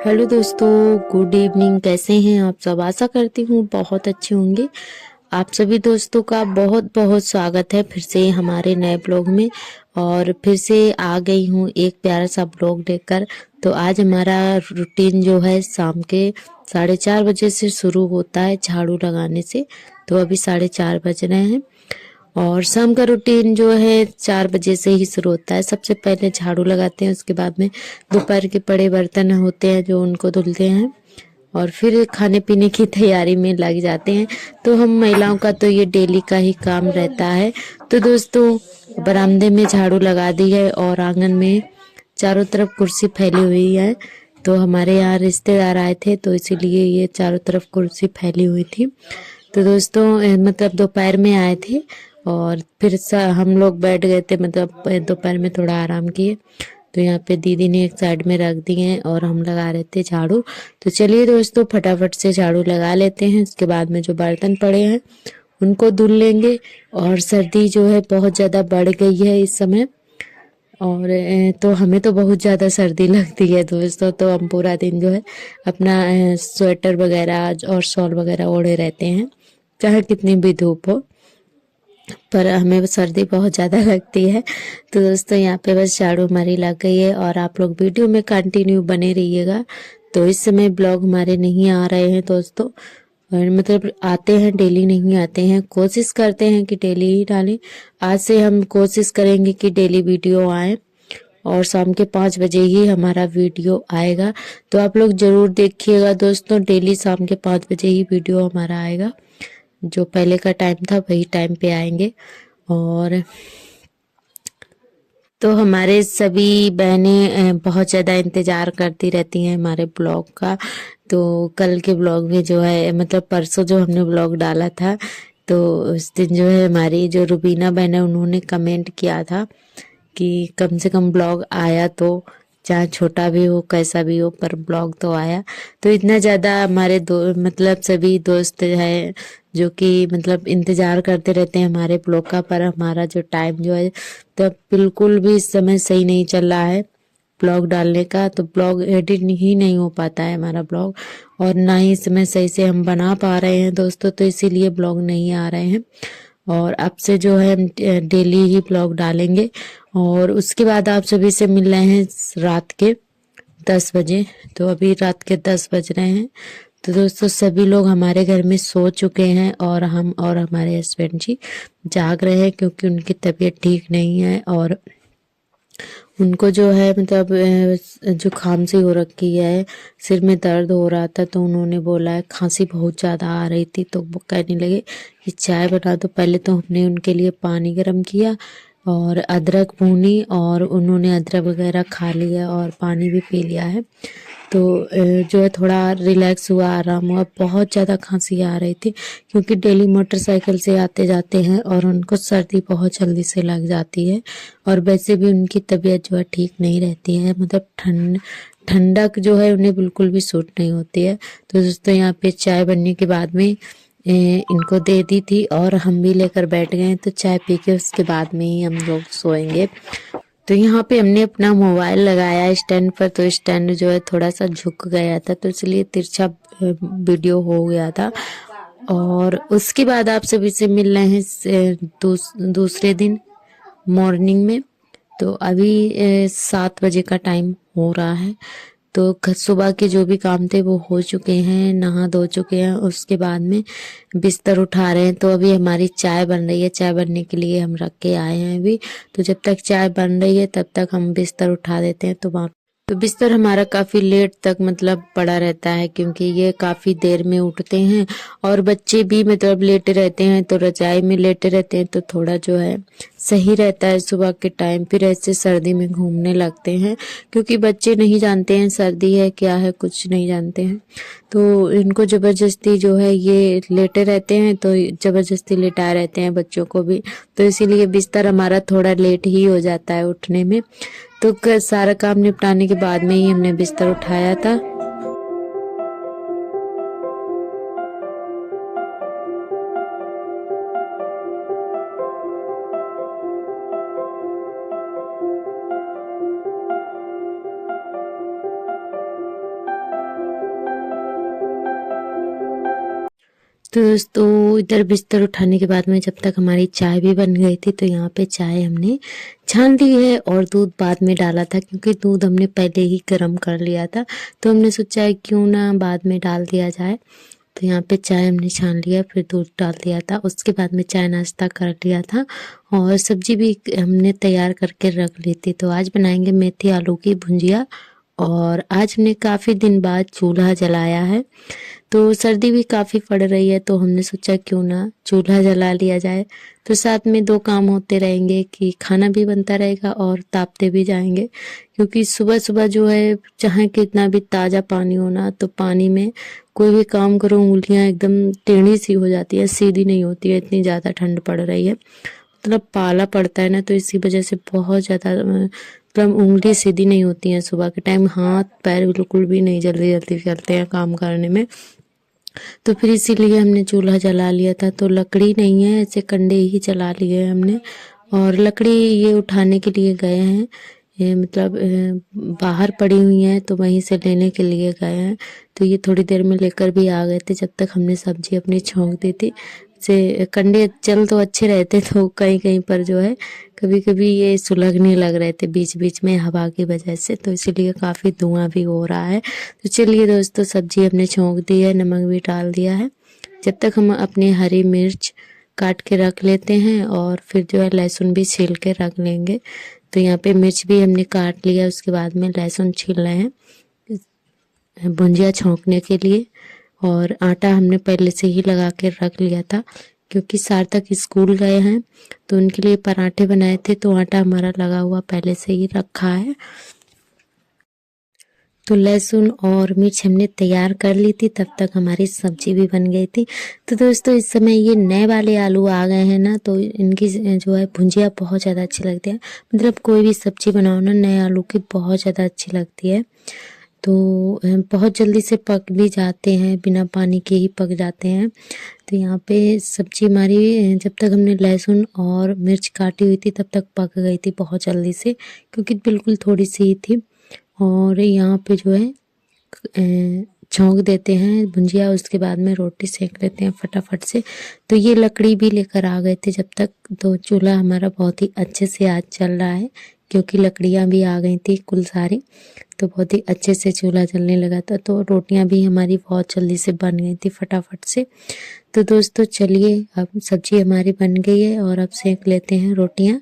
Hello दोस्तों, good evening. कैसे हैं आप सब? आशा करती हूँ बहुत अच्छे होंगे। आप सभी दोस्तों का बहुत बहुत स्वागत है फिर से हमारे नए ब्लॉग में। और फिर से आ गई हूँ एक प्यारा सा ब्लॉग लेकर। तो आज हमारा रूटीन जो है शाम के 4:30 बजे से शुरू होता है झाड़ू लगाने से। तो अभी 4:30 बज रहे हैं और शाम का रूटीन जो है 4 बजे से ही शुरू होता है। सबसे पहले झाड़ू लगाते हैं, उसके बाद में दोपहर के पड़े बर्तन होते हैं जो उनको धुलते हैं और फिर खाने पीने की तैयारी में लग जाते हैं। तो हम महिलाओं का तो ये डेली का ही काम रहता है। तो दोस्तों, बरामदे में झाड़ू लगा दी है और आंगन में चारों तरफ कुर्सी फैली हुई है। तो हमारे यहाँ रिश्तेदार आए थे तो इसीलिए ये चारों तरफ कुर्सी फैली हुई थी। तो दोस्तों मतलब दोपहर में आए थे और फिर हम लोग बैठ गए थे, मतलब दोपहर में थोड़ा आराम किए। तो यहाँ पे दीदी ने एक साइड में रख दिए हैं और हम लगा रहे थे झाड़ू। तो चलिए दोस्तों, फटाफट से झाड़ू लगा लेते हैं। उसके बाद में जो बर्तन पड़े हैं उनको धुल लेंगे। और सर्दी जो है बहुत ज़्यादा बढ़ गई है इस समय। और तो हमें तो बहुत ज़्यादा सर्दी लगती है दोस्तों। तो हम पूरा दिन जो है अपना स्वेटर वगैरह और शॉल वगैरह ओढ़े रहते हैं, चाहे कितनी भी धूप हो। पर हमें सर्दी बहुत ज़्यादा लगती है। तो दोस्तों, यहाँ पे बस झाड़ू हमारी लग गई है और आप लोग वीडियो में कंटिन्यू बने रहिएगा। तो इस समय ब्लॉग हमारे नहीं आ रहे हैं दोस्तों, और मतलब आते हैं, डेली नहीं आते हैं। कोशिश करते हैं कि डेली ही डालें। आज से हम कोशिश करेंगे कि डेली वीडियो आए और शाम के 5 बजे ही हमारा वीडियो आएगा। तो आप लोग जरूर देखिएगा दोस्तों, डेली शाम के 5 बजे ही वीडियो हमारा आएगा। जो पहले का टाइम था वही टाइम पे आएंगे। और तो हमारे सभी बहनें बहुत ज़्यादा इंतज़ार करती रहती हैं हमारे ब्लॉग का। तो कल के ब्लॉग में जो है, मतलब परसों जो हमने ब्लॉग डाला था, तो उस दिन जो है हमारी जो रुबीना बहन है उन्होंने कमेंट किया था कि कम से कम ब्लॉग आया, तो चाहे छोटा भी हो कैसा भी हो पर ब्लॉग तो आया। तो इतना ज़्यादा हमारे मतलब सभी दोस्त है जो कि मतलब इंतज़ार करते रहते हैं हमारे ब्लॉग का। पर हमारा जो टाइम जो है तो बिल्कुल भी इस समय सही नहीं चल रहा है ब्लॉग डालने का। तो ब्लॉग एडिट ही नहीं हो पाता है हमारा ब्लॉग, और ना ही इस समय सही से हम बना पा रहे हैं दोस्तों। तो इसीलिए ब्लॉग नहीं आ रहे हैं। और अब से जो है हम डेली ही ब्लॉग डालेंगे। और उसके बाद आप सभी से मिल रहे हैं रात के 10 बजे। तो अभी रात के 10 बज रहे हैं। तो दोस्तों, सभी लोग हमारे घर में सो चुके हैं और हम और हमारे हस्बैंड जी जाग रहे हैं, क्योंकि उनकी तबीयत ठीक नहीं है और उनको जो है मतलब जुकाम सी हो रखी है, सिर में दर्द हो रहा था। तो उन्होंने बोला है, खांसी बहुत ज़्यादा आ रही थी, तो वो कहने लगे कि चाय बना दो। पहले तो हमने उनके लिए पानी गर्म किया और अदरक भूनी, और उन्होंने अदरक वगैरह खा लिया और पानी भी पी लिया है। तो जो है थोड़ा रिलैक्स हुआ, आराम हुआ। बहुत ज़्यादा खांसी आ रही थी, क्योंकि डेली मोटरसाइकिल से आते जाते हैं और उनको सर्दी बहुत जल्दी से लग जाती है। और वैसे भी उनकी तबीयत जो है ठीक नहीं रहती है, मतलब ठंडक जो है उन्हें बिल्कुल भी सूट नहीं होती है। तो दोस्तों, यहाँ पे चाय बनने के बाद में इनको दे दी थी और हम भी लेकर बैठ गए। तो चाय पी के उसके बाद में ही हम लोग सोएंगे। तो यहाँ पे हमने अपना मोबाइल लगाया स्टैंड पर। तो स्टैंड जो है थोड़ा सा झुक गया था, तो इसलिए तिरछा वीडियो हो गया था। और उसके बाद आप सभी से मिल रहे हैं दूसरे दिन मॉर्निंग में। तो अभी 7 बजे का टाइम हो रहा है। तो सुबह के जो भी काम थे वो हो चुके हैं, नहा धो चुके हैं। उसके बाद में बिस्तर उठा रहे हैं। तो अभी हमारी चाय बन रही है, चाय बनने के लिए हम रख के आए हैं अभी। तो जब तक चाय बन रही है तब तक हम बिस्तर उठा देते हैं। तो बिस्तर हमारा काफ़ी लेट तक मतलब पड़ा रहता है, क्योंकि ये काफ़ी देर में उठते हैं और बच्चे भी मतलब लेटे रहते हैं, तो रजाई में लेटे रहते हैं। तो थोड़ा जो है सही रहता है सुबह के टाइम। फिर ऐसे सर्दी में घूमने लगते हैं, क्योंकि बच्चे नहीं जानते हैं सर्दी है क्या है, कुछ नहीं जानते हैं। तो इनको ज़बरदस्ती जो है ये लेटे रहते हैं, तो ज़बरदस्ती लेटाए रहते हैं बच्चों को भी। तो इसीलिए बिस्तर हमारा थोड़ा लेट ही हो जाता है उठने में। तो सारा काम निपटाने के बाद में ही हमने बिस्तर उठाया था। तो दोस्तों इधर बिस्तर उठाने के बाद में जब तक हमारी चाय भी बन गई थी, तो यहाँ पे चाय हमने छान ली है और दूध बाद में डाला था, क्योंकि दूध हमने पहले ही गर्म कर लिया था। तो हमने सोचा है क्यों ना बाद में डाल दिया जाए। तो यहाँ पे चाय हमने छान लिया, फिर दूध डाल दिया था, उसके बाद में चाय नाश्ता कर लिया था और सब्जी भी हमने तैयार करके रख ली थी। तो आज बनाएंगे मेथी आलू की भुंजिया और आज हमने काफ़ी दिन बाद चूल्हा जलाया है। तो सर्दी भी काफ़ी पड़ रही है, तो हमने सोचा क्यों ना चूल्हा जला लिया जाए। तो साथ में दो काम होते रहेंगे कि खाना भी बनता रहेगा और तापते भी जाएंगे, क्योंकि सुबह सुबह जो है चाहे कितना भी ताज़ा पानी हो ना, तो पानी में कोई भी काम करो उंगलियां एकदम टेढ़ी सी हो जाती है, सीधी नहीं होती है, इतनी ज़्यादा ठंड पड़ रही है। मतलब पाला पड़ता है ना, तो इसी वजह से बहुत ज़्यादा मतलब उंगली सीधी नहीं होती हैं सुबह के टाइम, हाथ पैर बिल्कुल भी नहीं जल्दी जल्दी चलते हैं काम करने में। तो फिर इसीलिए हमने चूल्हा जला लिया था। तो लकड़ी नहीं है, ऐसे कंडे ही जला लिए हमने और लकड़ी ये उठाने के लिए गए हैं, ये मतलब बाहर पड़ी हुई हैं, तो वहीं से लेने के लिए गए हैं। तो ये थोड़ी देर में लेकर भी आ गए थे, जब तक हमने सब्जी अपनी छोंक दी थी। से कंडे चल तो अच्छे रहते, तो कहीं कहीं पर जो है कभी कभी ये सुलगने लग रहे थे बीच बीच में हवा की वजह से, तो इसीलिए काफ़ी धुआं भी हो रहा है। तो चलिए दोस्तों, सब्जी हमने छोंक दी है, नमक भी डाल दिया है। जब तक हम अपनी हरी मिर्च काट के रख लेते हैं और फिर जो है लहसुन भी छील के रख लेंगे। तो यहाँ पे मिर्च भी हमने काट लिया, उसके बाद में लहसुन छील रहे हैं भुंजिया छोंकने के लिए। और आटा हमने पहले से ही लगा के रख लिया था, क्योंकि सार्थक स्कूल गए हैं तो उनके लिए पराठे बनाए थे, तो आटा हमारा लगा हुआ पहले से ही रखा है। तो लहसुन और मिर्च हमने तैयार कर ली थी, तब तक हमारी सब्जी भी बन गई थी। तो दोस्तों इस समय ये नए वाले आलू आ गए हैं ना, तो इनकी जो है भुंजिया बहुत ज़्यादा अच्छी लगती है। मतलब कोई भी सब्जी बनाओ ना, नए आलू की बहुत ज़्यादा अच्छी लगती है। तो बहुत जल्दी से पक भी जाते हैं, बिना पानी के ही पक जाते हैं। तो यहाँ पे सब्जी हमारी जब तक हमने लहसुन और मिर्च काटी हुई थी तब तक पक गई थी बहुत जल्दी से, क्योंकि बिल्कुल थोड़ी सी ही थी। और यहाँ पे जो है छौंक देते हैं भुंजिया, उसके बाद में रोटी सेक लेते हैं फटाफट से। तो ये लकड़ी भी लेकर आ गए थे जब तक, तो चूल्हा हमारा बहुत ही अच्छे से आज चल रहा है, क्योंकि लकड़ियाँ भी आ गई थी कुल सारी, तो बहुत ही अच्छे से चूल्हा चलने लगा था। तो रोटियां भी हमारी बहुत जल्दी से बन गई थी फटाफट से। तो दोस्तों चलिए, अब सब्जी हमारी बन गई है और अब सेक लेते हैं रोटियां।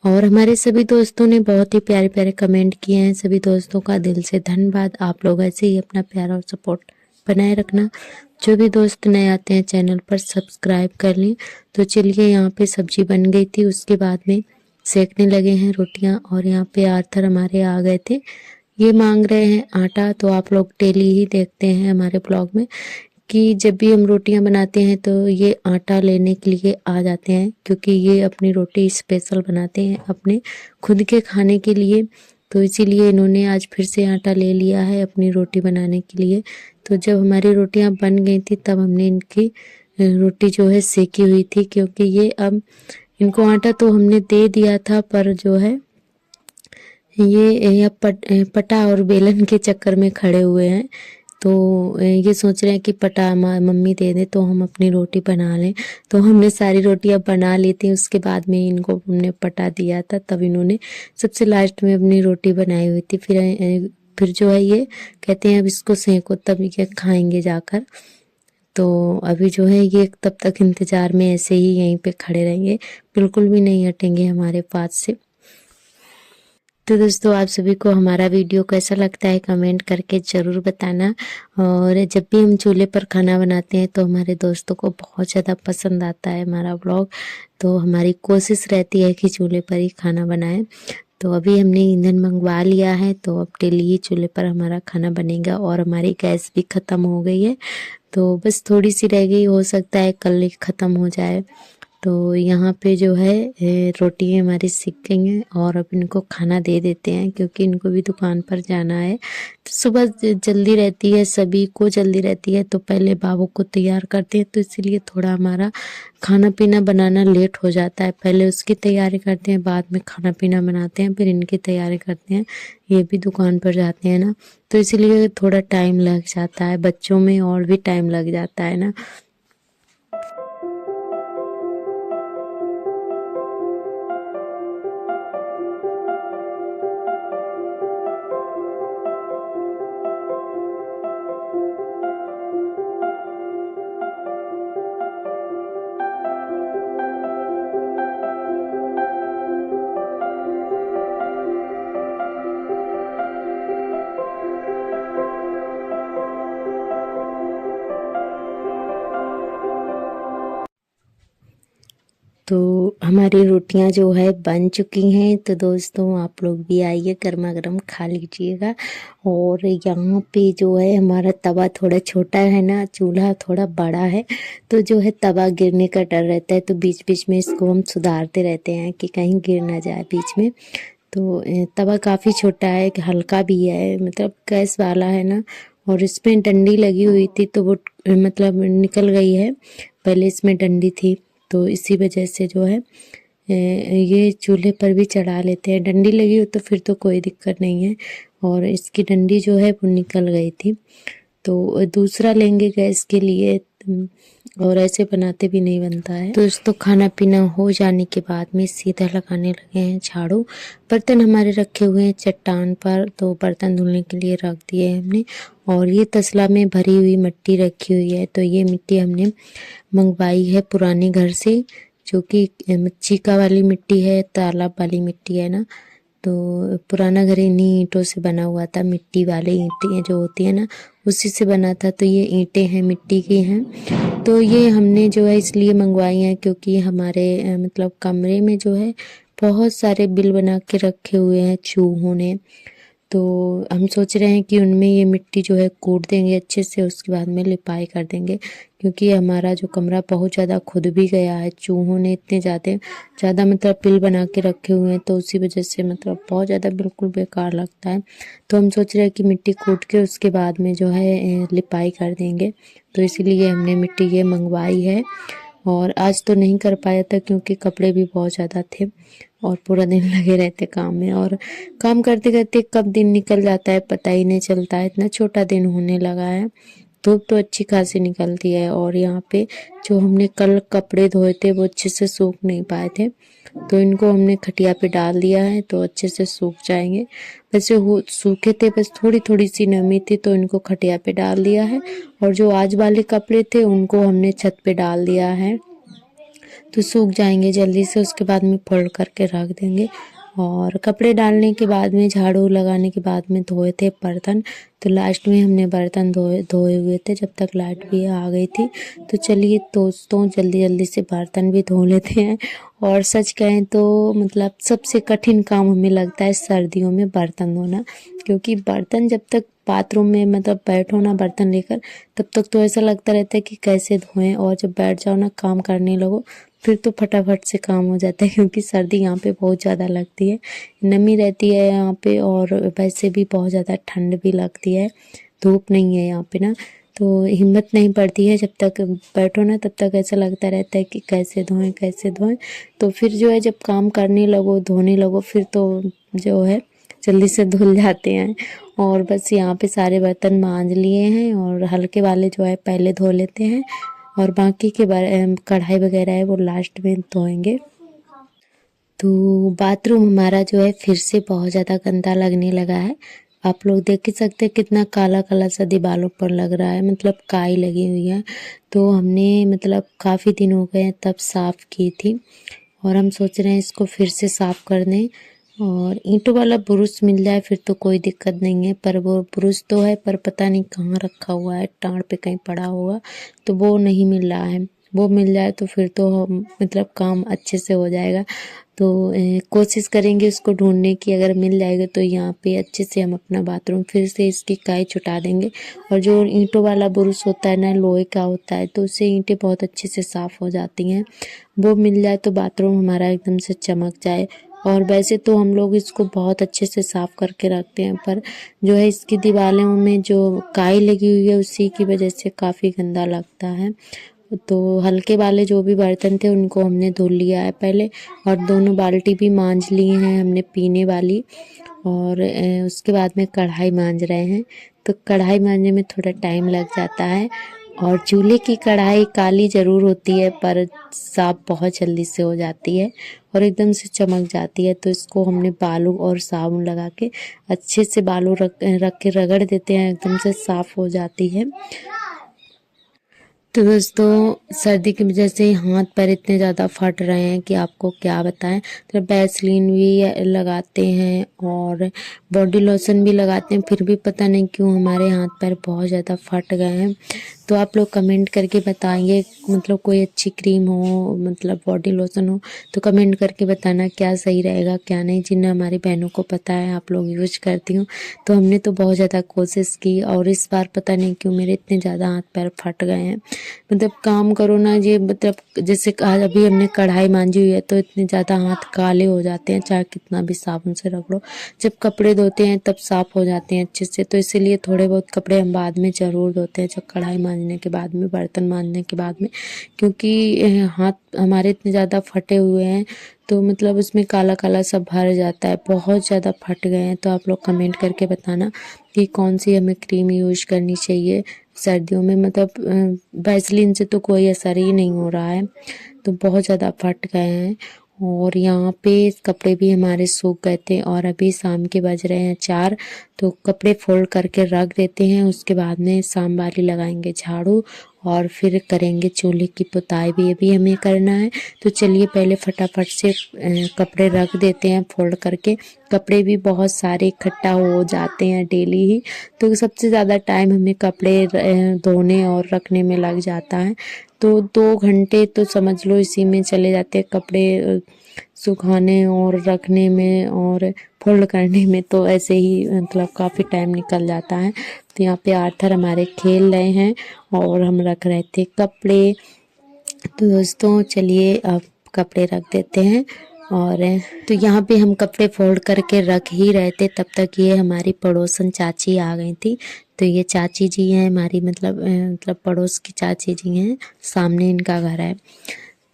और हमारे सभी दोस्तों ने बहुत ही प्यारे प्यारे कमेंट किए हैं, सभी दोस्तों का दिल से धन्यवाद। आप लोग ऐसे ही अपना प्यार और सपोर्ट बनाए रखना। जो भी दोस्त नए आते हैं चैनल पर सब्सक्राइब कर लें। तो चलिए, यहाँ पे सब्जी बन गई थी, उसके बाद में सेकने लगे हैं रोटियां। और यहाँ पे आर्थर हमारे आ गए थे, ये मांग रहे हैं आटा। तो आप लोग डेली ही देखते हैं हमारे ब्लॉग में कि जब भी हम रोटियां बनाते हैं तो ये आटा लेने के लिए आ जाते हैं, क्योंकि ये अपनी रोटी स्पेशल बनाते हैं अपने खुद के खाने के लिए। तो इसीलिए इन्होंने आज फिर से आटा ले लिया है अपनी रोटी बनाने के लिए। तो जब हमारी रोटियां बन गई थी तब हमने इनकी रोटी जो है सेकी हुई थी, क्योंकि ये अब इनको आटा तो हमने दे दिया था, पर जो है ये पटा और बेलन के चक्कर में खड़े हुए हैं। तो ये सोच रहे हैं कि पटा मम्मी दे दे तो हम अपनी रोटी बना लें। तो हमने सारी रोटियां बना ली थी, उसके बाद में इनको हमने पटा दिया था, तब इन्होंने सबसे लास्ट में अपनी रोटी बनाई हुई थी। फिर जो है ये कहते हैं अब इसको सेंको तभी क्या खाएंगे जाकर। तो अभी जो है ये तब तक इंतजार में ऐसे ही यहीं पे खड़े रहेंगे, बिल्कुल भी नहीं हटेंगे हमारे पास से। तो दोस्तों आप सभी को हमारा वीडियो कैसा लगता है कमेंट करके ज़रूर बताना। और जब भी हम चूल्हे पर खाना बनाते हैं तो हमारे दोस्तों को बहुत ज़्यादा पसंद आता है हमारा व्लॉग। तो हमारी कोशिश रहती है कि चूल्हे पर ही खाना बनाएं। तो अभी हमने ईंधन मंगवा लिया है, तो अब डेली ही चूल्हे पर हमारा खाना बनेगा। और हमारी गैस भी ख़त्म हो गई है, तो बस थोड़ी सी रह गई, हो सकता है कल ही ख़त्म हो जाए। तो यहाँ पे जो है रोटी हमारी सिक गई हैं और अब इनको खाना दे देते हैं, क्योंकि इनको भी दुकान पर जाना है। तो सुबह जल्दी रहती है, सभी को जल्दी रहती है, तो पहले बाबू को तैयार करते हैं, तो इसीलिए थोड़ा हमारा खाना पीना बनाना लेट हो जाता है। पहले उसकी तैयारी करते हैं, बाद में खाना पीना बनाते हैं, फिर इनकी तैयारी करते हैं। ये भी दुकान पर जाते हैं ना, तो इसीलिए थोड़ा टाइम लग जाता है, बच्चों में और भी टाइम लग जाता है ना। तो हमारी रोटियां जो है बन चुकी हैं। तो दोस्तों आप लोग भी आइए, गर्मा गर्म खा लीजिएगा। और यहाँ पे जो है हमारा तवा थोड़ा छोटा है ना, चूल्हा थोड़ा बड़ा है, तो जो है तवा गिरने का डर रहता है। तो बीच बीच में इसको हम सुधारते रहते हैं कि कहीं गिर ना जाए बीच में। तो तवा काफ़ी छोटा है, हल्का भी है, मतलब गैस वाला है ना। और इसमें डंडी लगी हुई थी तो वो मतलब निकल गई है। पहले इसमें डंडी थी तो इसी वजह से जो है ये चूल्हे पर भी चढ़ा लेते हैं। डंडी लगी हो तो फिर तो कोई दिक्कत नहीं है। और इसकी डंडी जो है वो निकल गई थी, तो दूसरा लेंगे गैस के लिए। और ऐसे बनाते भी नहीं बनता है। तो दोस्तों खाना पीना हो जाने के बाद में सीधा लगाने लगे हैं झाड़ू। बर्तन हमारे रखे हुए हैं चट्टान पर, तो बर्तन धुलने के लिए रख दिए हैं हमने। और ये तसला में भरी हुई मिट्टी रखी हुई है, तो ये मिट्टी हमने मंगवाई है पुराने घर से, जो कि चीका वाली मिट्टी है, तालाब वाली मिट्टी है ना। तो पुराना घर इन्हीं ईंटों से बना हुआ था, मिट्टी वाले ईंटें जो होती है ना उसी से बना था। तो ये ईंटें हैं, मिट्टी की हैं। तो ये हमने जो है इसलिए मंगवाई हैं क्योंकि हमारे मतलब कमरे में जो है बहुत सारे बिल बना के रखे हुए हैं चूहों ने। तो हम सोच रहे हैं कि उनमें ये मिट्टी जो है कूट देंगे अच्छे से, उसके बाद में लिपाई कर देंगे। क्योंकि हमारा जो कमरा बहुत ज़्यादा खुद भी गया है, चूहों ने इतने ज़्यादा मतलब बिल बना के रखे हुए हैं, तो उसी वजह से मतलब बहुत ज़्यादा बिल्कुल बेकार लगता है। तो हम सोच रहे हैं कि मिट्टी कूट के उसके बाद में जो है लिपाई कर देंगे। तो इसीलिए हमने मिट्टी ये मंगवाई है। और आज तो नहीं कर पाया था क्योंकि कपड़े भी बहुत ज़्यादा थे और पूरा दिन लगे रहते काम में। और काम करते करते कब दिन निकल जाता है पता ही नहीं चलता है, इतना छोटा दिन होने लगा है। धूप तो अच्छी खासी निकलती है। और यहाँ पे जो हमने कल कपड़े धोए थे वो अच्छे से सूख नहीं पाए थे, तो इनको हमने खटिया पे डाल दिया है, तो अच्छे से सूख जाएंगे। वैसे वो सूखे थे, बस थोड़ी थोड़ी सी नमी थी, तो इनको खटिया पे डाल दिया है। और जो आज वाले कपड़े थे उनको हमने छत पे डाल दिया है, तो सूख जाएंगे जल्दी से। उसके बाद में फोल्ड करके रख देंगे। और कपड़े डालने के बाद में, झाड़ू लगाने के बाद में धोए थे बर्तन, तो लास्ट में हमने बर्तन धोए हुए थे जब तक लाइट भी आ गई थी। तो चलिए दोस्तों जल्दी जल्दी से बर्तन भी धो लेते हैं। और सच कहें तो मतलब सबसे कठिन काम हमें लगता है सर्दियों में बर्तन धोना, क्योंकि बर्तन जब तक बाथरूम में मतलब बैठो ना बर्तन लेकर, तब तक तो ऐसा लगता रहता है कि कैसे धोएं। और जब बैठ जाओ ना काम करने लगो, फिर तो फटाफट से काम हो जाता है। क्योंकि सर्दी यहाँ पे बहुत ज़्यादा लगती है, नमी रहती है यहाँ पे, और वैसे भी बहुत ज़्यादा ठंड भी लगती है, धूप नहीं है यहाँ पे ना। तो हिम्मत नहीं पड़ती है, जब तक बैठो ना तब तक ऐसा लगता रहता है कि कैसे धोएं कैसे धोएं। तो फिर जो है जब काम करने लगो, धोने लगो, फिर तो जो है जल्दी से धुल जाते हैं। और बस यहाँ पे सारे बर्तन मांज लिए हैं, और हल्के वाले जो है पहले धो लेते हैं, और बाकी के कढ़ाई वगैरह है वो लास्ट में धोएंगे। तो बाथरूम हमारा जो है फिर से बहुत ज़्यादा गंदा लगने लगा है। आप लोग देख ही सकते हैं कितना काला काला सा दीवारों पर लग रहा है, मतलब काई लगी हुई है। तो हमने मतलब काफ़ी दिन हो गए तब साफ़ की थी, और हम सोच रहे हैं इसको फिर से साफ़ कर दें। और ईंटों वाला ब्रुश मिल जाए फिर तो कोई दिक्कत नहीं है, पर वो ब्रुश तो है पर पता नहीं कहाँ रखा हुआ है, टाँड़ पे कहीं पड़ा होगा, तो वो नहीं मिल रहा है। वो मिल जाए तो फिर तो मतलब काम अच्छे से हो जाएगा। तो कोशिश करेंगे उसको ढूंढने की, अगर मिल जाएगा तो यहाँ पे अच्छे से हम अपना बाथरूम फिर से इसकी काई छुटा देंगे। और जो ईंटों वाला ब्रुश होता है ना, लोहे का होता है, तो उससे ईंटें बहुत अच्छे से साफ़ हो जाती हैं। वो मिल जाए तो बाथरूम हमारा एकदम से चमक जाए। और वैसे तो हम लोग इसको बहुत अच्छे से साफ़ करके रखते हैं, पर जो है इसकी दीवारों में जो काई लगी हुई है उसी की वजह से काफ़ी गंदा लगता है। तो हल्के वाले जो भी बर्तन थे उनको हमने धुल लिया है पहले, और दोनों बाल्टी भी मांज लिए हैं हमने पीने वाली। और उसके बाद में कढ़ाई मांज रहे हैं। तो कढ़ाई मांजने में थोड़ा टाइम लग जाता है, और चूल्हे की कढ़ाई काली ज़रूर होती है पर साफ़ बहुत जल्दी से हो जाती है और एकदम से चमक जाती है। तो इसको हमने बालू और साबुन लगा के अच्छे से बालू रख के रगड़ देते हैं, एकदम से साफ़ हो जाती है। तो दोस्तों सर्दी की वजह से हाथ पैर इतने ज़्यादा फट रहे हैं कि आपको क्या बताएं। तो वैसलीन भी लगाते हैं और बॉडी लोशन भी लगाते हैं, फिर भी पता नहीं क्यों हमारे हाथ पैर बहुत ज़्यादा फट गए हैं। तो आप लोग कमेंट करके बताइए, मतलब कोई अच्छी क्रीम हो, मतलब बॉडी लोशन हो तो कमेंट करके बताना क्या सही रहेगा क्या नहीं। जिन्हें हमारी बहनों को पता है आप लोग यूज करती हूँ, तो हमने तो बहुत ज़्यादा कोशिश की और इस बार पता नहीं क्यों मेरे इतने ज़्यादा हाथ पैर फट गए हैं। मतलब काम करो ना ये, मतलब जैसे आज अभी हमने कढ़ाई मांजी हुई है तो इतने ज़्यादा हाथ काले हो जाते हैं, चाहे कितना भी साबुन से रख लो। जब कपड़े धोते हैं तब साफ़ हो जाते हैं अच्छे से, तो इसीलिए थोड़े बहुत कपड़े हम बाद में ज़रूर धोते हैं, जब कढ़ाई मांजने के बाद में, बर्तन मांजने के बाद में, क्योंकि हाथ हमारे इतने ज़्यादा फटे हुए हैं तो मतलब उसमें काला काला सब भर जाता है, बहुत ज़्यादा फट गए हैं। तो आप लोग कमेंट करके बताना कि कौन सी हमें क्रीम यूज करनी चाहिए सर्दियों में। मतलब वैसलीन से तो कोई असर ही नहीं हो रहा है, तो बहुत ज़्यादा फट गए हैं। और यहाँ पे कपड़े भी हमारे सूख गए थे और अभी शाम के बज रहे हैं 4, तो कपड़े फोल्ड करके रख देते हैं। उसके बाद में शाम वाली लगाएंगे झाड़ू और फिर करेंगे चूल्हे की पुताई भी, अभी हमें करना है। तो चलिए पहले फटाफट से कपड़े रख देते हैं फोल्ड करके। कपड़े भी बहुत सारे इकट्ठा हो जाते हैं डेली ही, तो सबसे ज़्यादा टाइम हमें कपड़े धोने और रखने में लग जाता है। तो 2 घंटे तो समझ लो इसी में चले जाते हैं, कपड़े सुखाने और रखने में और फोल्ड करने में, तो ऐसे ही मतलब काफ़ी टाइम निकल जाता है। तो यहाँ पे आर्थर हमारे खेल रहे हैं और हम रख रहे थे कपड़े। तो दोस्तों चलिए अब कपड़े रख देते हैं। और तो यहाँ पे हम कपड़े फोल्ड करके रख ही रहे थे, तब तक ये हमारी पड़ोसन चाची आ गई थी। तो ये चाची जी हैं हमारी, मतलब पड़ोस की चाची जी हैं, सामने इनका घर है।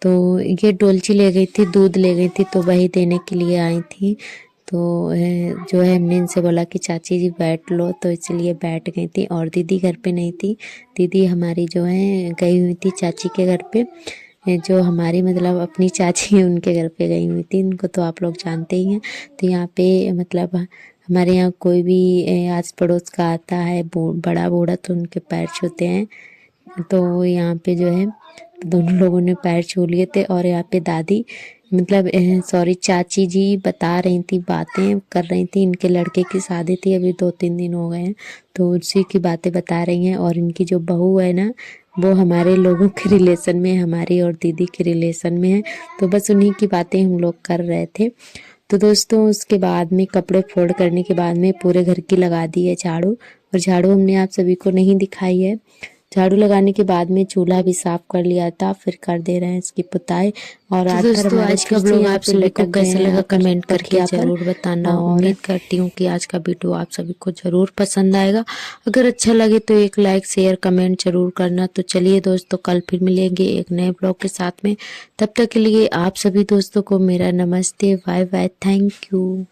तो ये डोलची ले गई थी, दूध ले गई थी, तो वही देने के लिए आई थी। तो जो है हमने इनसे बोला कि चाची जी बैठ लो, तो इसलिए बैठ गई थी। और दीदी घर पे नहीं थी, दीदी हमारी जो है गई हुई थी चाची के घर पे, जो हमारी मतलब अपनी चाची है उनके घर पे गई हुई थी। इनको तो आप लोग जानते ही हैं। तो यहाँ पे मतलब हमारे यहाँ कोई भी आस पड़ोस का आता है बड़ा बूढ़ा, तो उनके पैर छूते हैं। तो यहाँ पे जो है दोनों लोगों ने पैर छू लिए थे। और यहाँ पे दादी, मतलब सॉरी चाची जी बता रही थी, बातें कर रही थी। इनके लड़के की शादी थी, अभी 2-3 दिन हो गए हैं, तो उसी की बातें बता रही हैं। और इनकी जो बहू है ना, वो हमारे लोगों के रिलेशन में, हमारी और दीदी के रिलेशन में है। तो बस उन्हीं की बातें हम लोग कर रहे थे। तो दोस्तों उसके बाद में कपड़े फोल्ड करने के बाद में पूरे घर की लगा दी है झाड़ू। और झाड़ू हमने आप सभी को नहीं दिखाई है। झाड़ू लगाने के बाद में चूल्हा भी साफ कर लिया था, फिर कर दे रहे हैं इसकी पुताई। और तो आखिर दोस्तों हमारे आज का फिर से ब्लॉग यहाँ आप पे सभी को लटक गए कैसा हैं लगा आकर कमेंट करके तकिया पर। ज़रूर बताना। और उम्मीद करती हूँ कि आज का वीडियो आप सभी को ज़रूर पसंद आएगा। अगर अच्छा लगे तो एक लाइक शेयर कमेंट ज़रूर करना। तो चलिए दोस्तों कल फिर मिलेंगे एक नए ब्लॉग के साथ में। तब तक के लिए आप सभी दोस्तों को मेरा नमस्ते, बाय बाय, थैंक यू।